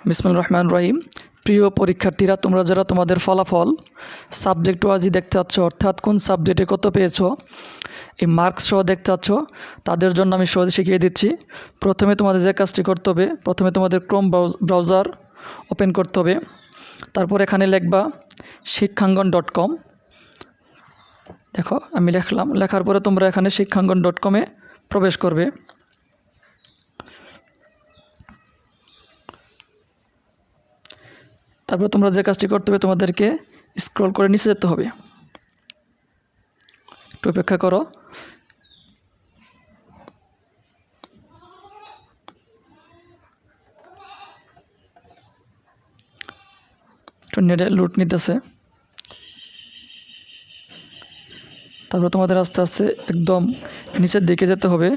বিসমিল্লাহির রহমানির রহিম। প্রিয় পরীক্ষার্থীরা, তোমরা যারা তোমাদের ফলাফল সাবজেক্ট ওয়াইজই দেখতে চাচ্ছ, অর্থাৎ কোন সাবজেক্টে কত পেয়েছো এই মার্কস সহ দেখতে চাচ্ছ, তাদের জন্য আমি সহজে শিখিয়ে দিচ্ছি। প্রথমে তোমাদের যে কাজটি করতে হবে, প্রথমে তোমাদের ক্রোম ব্রাউজার ওপেন করতে হবে। তারপর এখানে লিখবা শিক্ষাঙ্গন.com। দেখো আমি লিখলাম, লেখার পরে তোমরা এখানে শিক্ষাঙ্গন.com-এ প্রবেশ করবে। তারপর তোমরা যে কাজটি করতে হবে, তোমাদেরকে স্ক্রল করে নিচে যেতে হবে। একটু অপেক্ষা করো। একটু নেটে লুট নিতেছে। তারপর তোমাদের আস্তে আস্তে একদম নিচের দিকে যেতে হবে।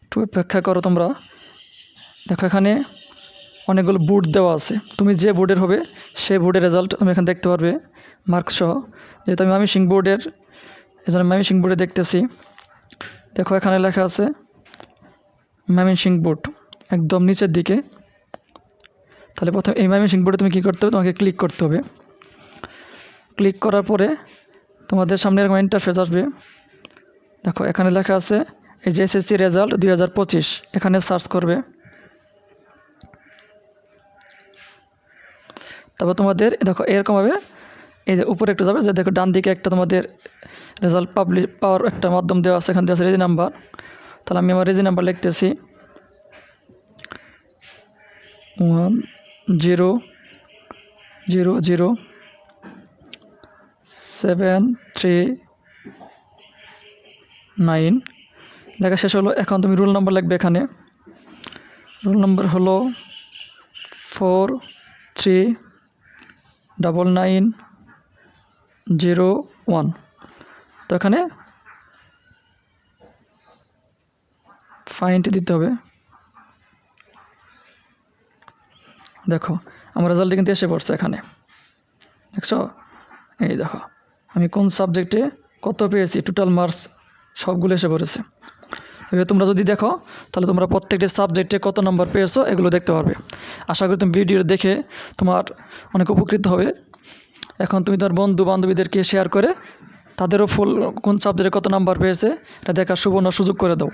একটু অপেক্ষা করো তোমরা। দেখো এখানে অনেকগুলো বোর্ড দেওয়া আছে, তুমি যে বোর্ডের হবে সেই বোর্ডের রেজাল্ট তুমি এখানে দেখতে পারবে মার্কস সহ। যেহেতু আমি ময়মনসিংহ বোর্ডের, এই জন্য ময়মনসিংহ বোর্ডে দেখতেছি। দেখো এখানে লেখা আছে ময়মনসিংহ বোর্ড একদম নিচের দিকে। তাহলে প্রথমে এই ময়মনসিংহ বোর্ডে তুমি কী করতে হবে, তোমাকে ক্লিক করতে হবে। ক্লিক করার পরে তোমাদের সামনে এরকম ইন্টারফেস আসবে। দেখো এখানে লেখা আছে এই যে এসএসসি রেজাল্ট 2025, এখানে সার্চ করবে। তারপর তোমাদের দেখো এরকমভাবে এই যে উপরে একটু যাবে, যে দেখো ডান দিকে একটা তোমাদের রেজাল্ট পাবলিশ পাওয়ার একটা মাধ্যম দেওয়া আছে, এখানে দেওয়া আছে রেজি নাম্বার। তাহলে আমি আমার রেজি নাম্বার লিখতেছি 100739 লেখা শেষ হলো। এখন তুমি রোল নাম্বার লিখবে। এখানে রোল নাম্বার হলো 439901। তো এখানে ফাইন্ড দিতে হবে। দেখো আমার রেজাল্টটি কিন্তু এসে পড়ছে এখানে, দেখছো? এই দেখো আমি কোন সাবজেক্টে কত পেয়েছি, টোটাল মার্কস সবগুলো এসে পড়েছে। এবার তোমরা যদি দেখো তাহলে তোমরা প্রত্যেকটি সাবজেক্টে কত নম্বর পেয়েছো এগুলো দেখতে পারবে। আশা করি তুমি ভিডিও দেখে তোমার অনেক উপকৃত হবে। এখন তুমি তোমার বন্ধু বান্ধবীদেরকে শেয়ার করে তাদেরও ফুল কোন সাবজেক্টে কত নাম্বার পেয়েছে এটা দেখার সুবর্ণ সুযোগ করে দাও।